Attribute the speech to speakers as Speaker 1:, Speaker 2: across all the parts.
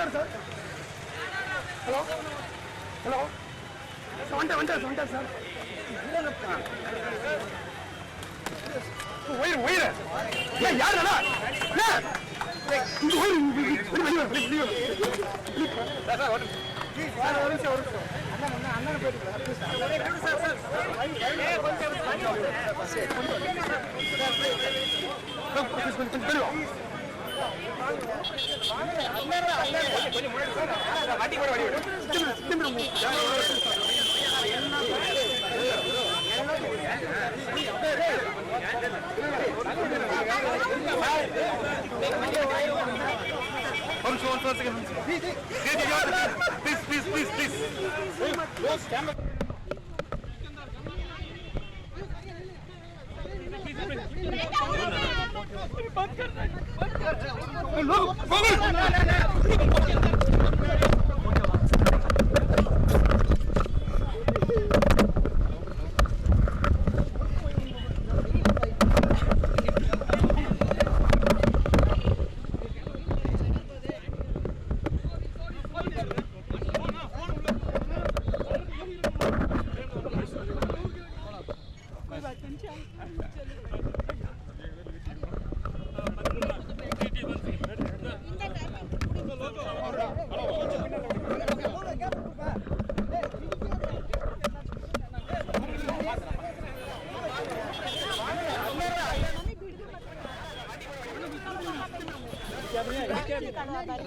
Speaker 1: வந்துட்டார் sir. Hello hello வந்துட்டார் sir. ஒயிரு யாருடா அண்ணன் போயிட்டு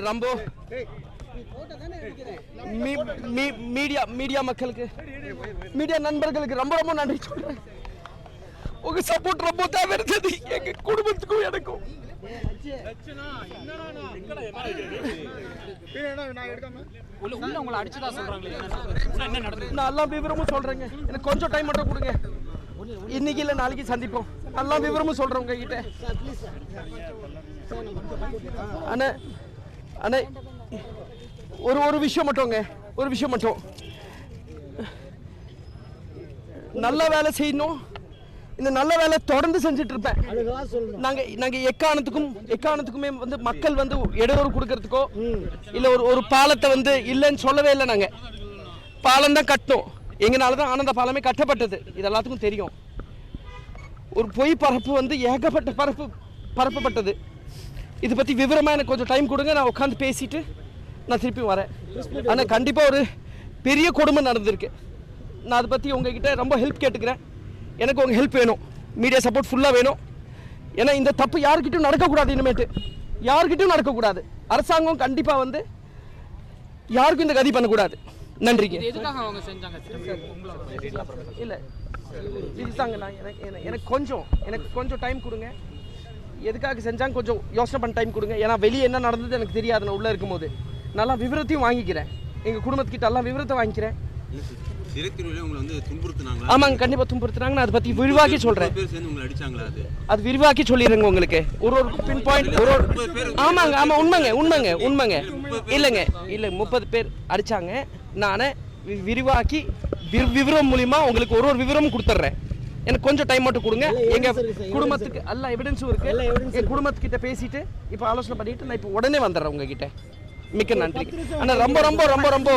Speaker 2: ரம்போ மீடியா மக்களுக்கு மீடியா நண்பர்களுக்கு ரொம்ப ரொம்ப நன்றி சொல்றேன். உங்க சப்போர்ட் ரொம்ப தேவை இருந்தது எங்க குடும்பத்துக்கும் எனக்கும். நான் எல்லாம் விவரமும் சொல்றேங்க. எனக்கு கொஞ்சம் டைம் மட்டும் கொடுங்க. இன்னைக்கு இல்ல நாளைக்கு சந்திப்போம். எல்லா விவரமும் சொல்றேன் உங்ககிட்ட. அண்ணே அண்ணே ஒரு விஷயம் மட்டும் நல்ல வேலை செய்யணும். இந்த நல்ல வேலை தொடர்ந்து செஞ்சுட்டு இருப்பேன். நாங்க எக்காரணத்துக்குமே வந்து மக்கள் வந்து இடையூறு கொடுக்கறதுக்கோ இல்ல ஒரு பாலத்தை வந்து இல்லைன்னு சொல்லவே இல்லை. நாங்க பாலம் தான் கட்டணும். எங்கனாலதான் ஆனந்த பாலமே கட்டப்பட்டது. இது எல்லாத்துக்கும் தெரியும். ஒரு பொய் பரப்பு வந்து ஏகப்பட்ட பரப்பப்பட்டது. இதை பத்தி விவரமா எனக்கு கொஞ்சம் டைம் கொடுங்க. நான் உட்காந்து பேசிட்டு நான் திருப்பி வரேன். ஆனால் கண்டிப்பா ஒரு பெரிய கொடுமை நடந்திருக்கு. நான் அதை பத்தி உங்ககிட்ட ரொம்ப ஹெல்ப் கேட்டுக்கிறேன். எனக்கு உங்க ஹெல்ப் வேணும். மீடியா சப்போர்ட் ஃபுல்லா வேணும். ஏன்னா இந்த தப்பு யாருக்கிட்டும் நடக்கக்கூடாது. இனிமேட்டு யாருக்கிட்டும் நடக்கக்கூடாது. அரசாங்கம் கண்டிப்பா வந்து யாருக்கும் இந்த கதி பண்ணக்கூடாது. நன்றிங்க. இல்ல இதுதாங்க. நான் எனக்கு கொஞ்சம் டைம் கொடுங்க. எதுக்காக செஞ்சாங்க கொஞ்சம் யோசனை பண்ண டைம் கொடுங்க. ஏன்னா வெளியே என்ன நடந்தது எனக்கு தெரியாது. நான் உள்ள இருக்கும்போது நல்லா விவரத்தையும் வாங்கிக்கிறேன். எங்க குடும்பத்துக்கிட்ட எல்லாம் விவரத்தை வாங்கிக்கிறேன். ஆமாங்க, கண்டிப்பா துன்புறுத்துறாங்க. நான் அதை பத்தி விரிவாக்கி சொல்றேன். அது விரிவாக்கி சொல்லிடுறேங்க உங்களுக்கு. ஒரு பின் பாயிண்ட் ஆமாங்க. ஆமா உண்மைங்க. இல்லைங்க 30 பேர் அடிச்சாங்க. நான் விரிவாக்கி விவரம் மூலியமா உங்களுக்கு ஒரு விவரமும் கொடுத்துட்றேன். எனக்கு கொஞ்சம் டைம் மட்டும் கொடுங்க. எங்க குடும்பத்துக்கு எல்லா எவிடன்ஸும் இருக்கு. எங்க குடும்பத்துக்கிட்ட பேசிட்டு இப்போ ஆலோசனை பண்ணிட்டு நான் இப்போ உடனே வந்துடுறேன் உங்ககிட்ட. மிக்க நன்றி. ஆனால் ரொம்ப ரொம்ப ரொம்ப ரொம்ப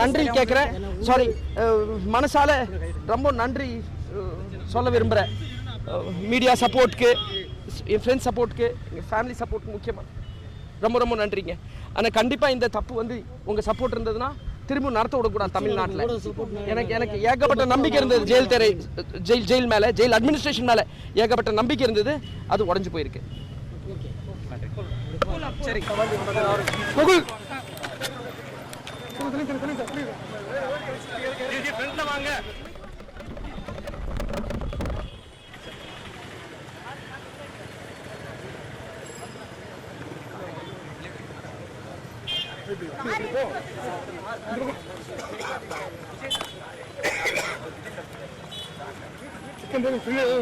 Speaker 2: நன்றி கேட்குறேன். சாரி, மனசால ரொம்ப நன்றி சொல்ல விரும்புகிறேன். மீடியா சப்போர்ட்டுக்கு, என் ஃப்ரெண்ட்ஸ் சப்போர்ட்டுக்கு, எங்கள் ஃபேமிலி சப்போர்ட்டுக்கு முக்கியமாக ரொம்ப ரொம்ப நன்றிங்க. ஆனால் கண்டிப்பாக இந்த தப்பு வந்து உங்கள் சப்போர்ட் இருந்ததுன்னா திரும்ப நடத்த விடக்கூடாது தமிழ்நாட்டில். எனக்கு ஏகப்பட்ட நம்பிக்கை இருந்தது. ஜெயில் மேலே, ஜெயில் அட்மினிஸ்ட்ரேஷன் மேலே ஏகப்பட்ட நம்பிக்கை இருந்தது. அது உடஞ்சு போயிருக்கு. சரி வாங்க.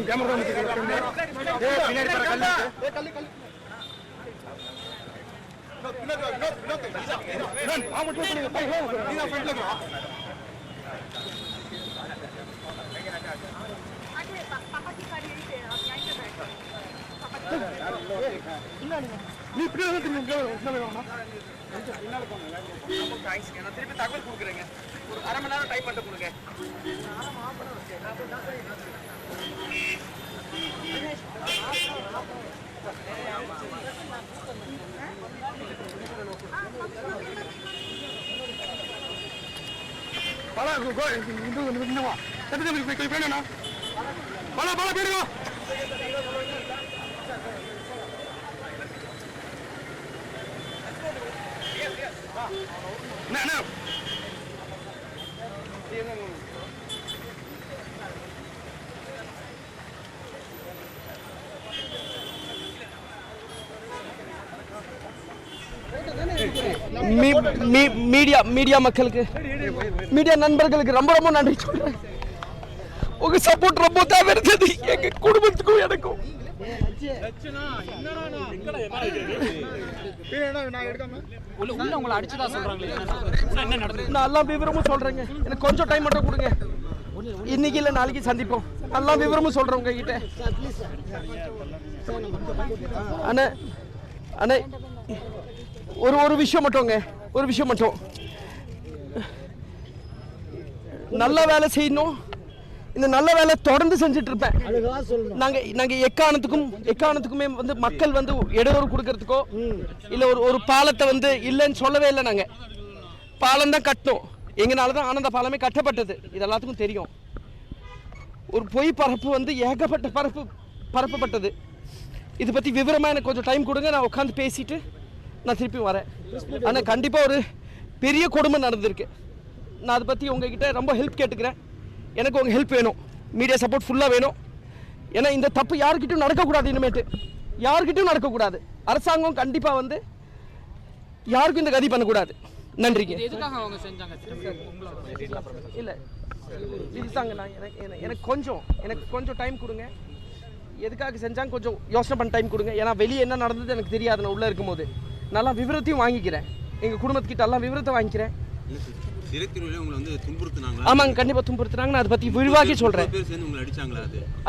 Speaker 2: கேமரா
Speaker 1: நீ இப்படி தான் திரும்பி வேணாம்.
Speaker 2: ரொம்ப தேங்க்ஸ்ங்க. நான் திருப்பி தகவல் கொடுக்குறேங்க. ஒரு அரை மணி நேரம் டைம் மட்டும் கொடுங்க.
Speaker 1: பல இன்னும் சட்டத்தை வேணும்ண்ணா. பல போயிடுங்க. என்ன
Speaker 2: மீடியா மக்களுக்கு, மீடியா நண்பர்களுக்கு ரொம்ப ரொம்ப நன்றி சொல்றேன். உங்க சப்போர்ட் ரொம்ப தேவை இருந்தது எங்க குடும்பத்துக்கும் எனக்கும். நான் எல்லாம் விவரமும் சொல்றேங்க. எனக்கு கொஞ்சம் டைம் மட்டும் கொடுங்க. இன்னைக்கு இல்ல நாளைக்கு சந்திப்போம். எல்லாம் விவரமும் சொல்றேன் உங்ககிட்ட. அண்ணே அண்ணே ஒரு விஷயம் மட்டும்ங்க, ஒரு விஷயம் மட்டும். நல்ல வேலை செய்யணும். இந்த நல்ல வேலை தொடர்ந்து செஞ்சுட்டு இருப்பேன். நாங்க எக்காரணத்துக்குமே வந்து மக்கள் வந்து இடையூறு கொடுக்கறதுக்கோ இல்ல ஒரு பாலத்தை வந்து இல்லைன்னு சொல்லவே இல்லை. நாங்க பாலம் தான் கட்டணும். எங்கனாலதான் ஆனந்த பாலமே கட்டப்பட்டது. இது எல்லாத்துக்கும் தெரியும். ஒரு பொய் பரப்பு வந்து ஏகப்பட்ட பரப்பப்பட்டது. இது பத்தி விவரமா எனக்கு கொஞ்சம் டைம் கொடுங்க. நான் உட்காந்து பேசிட்டு நான் திருப்பி வரேன். ஆனா கண்டிப்பா ஒரு பெரிய கொடுமை நடந்திருக்கு. நான் அதை பத்தி உங்ககிட்ட ரொம்ப ஹெல்ப் கேட்டுக்கிறேன். எனக்கு உங்க ஹெல்ப் வேணும். மீடியா சப்போர்ட் ஃபுல்லா வேணும். ஏன்னா இந்த தப்பு யாருக்கிட்டையும் நடக்கக்கூடாது. இனிமேட்டு யாருக்கிட்டையும் நடக்கக்கூடாது. அரசாங்கம் கண்டிப்பா வந்து யாருக்கும் இந்த கதி பண்ணக்கூடாது. நன்றிங்க. இல்ல இதுதாங்க. நான் எனக்கு கொஞ்சம் டைம் கொடுங்க. எதுக்காக செஞ்சாங்க கொஞ்சம் யோசனை பண்ண டைம் கொடுங்க. ஏன்னா வெளியே என்ன நடந்தது எனக்கு தெரியாது. நான் உள்ள இருக்கும்போது நல்லா விவரத்தையும் வாங்கிக்கிறேன். எங்க குடும்பத்துக்கிட்ட எல்லாம் விவரத்தை வாங்கிக்கிறேன். ஆமாங்க, கண்டிப்பா துன்புறுத்துறாங்க. நான் அதை பத்தி விரிவாக்கி சொல்றேன்.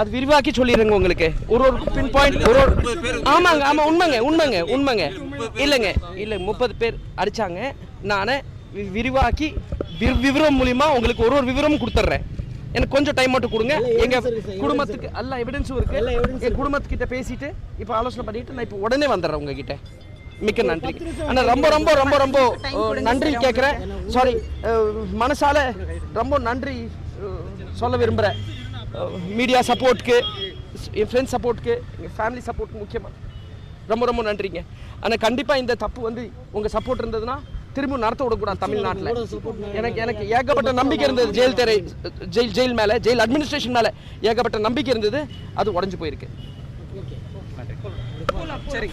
Speaker 2: அது விரிவாக்கி சொல்லிடுறேங்க உங்களுக்கு. ஒரு பின் பாயிண்ட் ஆமாங்க. ஆமா உண்மைங்க. இல்லைங்க 30 பேர் அடிச்சாங்க. நான் விரிவாக்கி விவரம் மூலியமா உங்களுக்கு ஒரு விவரமும் கொடுத்துட்றேன். எனக்கு கொஞ்சம் டைம் மட்டும் கொடுங்க. எங்க குடும்பத்துக்கு எல்லா எவிடன்ஸும் இருக்கு. என் குடும்பத்துக்கிட்ட பேசிட்டு இப்ப ஆலோசனை பண்ணிட்டு நான் இப்ப உடனே வந்துடுறேன் உங்ககிட்ட. மிக்க நன்றி. ஆனா ரொம்ப ரொம்ப ரொம்ப ரொம்ப நன்றி கேட்கிறேன். சாரி, மனசால ரொம்ப நன்றி சொல்ல விரும்புறேன். மீடியா சப்போர்ட்க்கு, என் ஃப்ரெண்ட்ஸ் சப்போர்ட்க்கு, எங்கள் ஃபேமிலி சப்போர்ட்க்கு முக்கியமாக ரொம்ப ரொம்ப நன்றிங்க. ஆனால் கண்டிப்பாக இந்த தப்பு வந்து உங்கள் சப்போர்ட் இருந்ததுன்னா திரும்ப நடத்த விடக்கூடாது தமிழ்நாட்டில். எனக்கு ஏகப்பட்ட நம்பிக்கை இருந்தது. ஜெயில் மேலே, ஜெயில் அட்மினிஸ்ட்ரேஷன் மேலே ஏகப்பட்ட நம்பிக்கை இருந்தது. அது உடஞ்சு போயிருக்கு. சரி.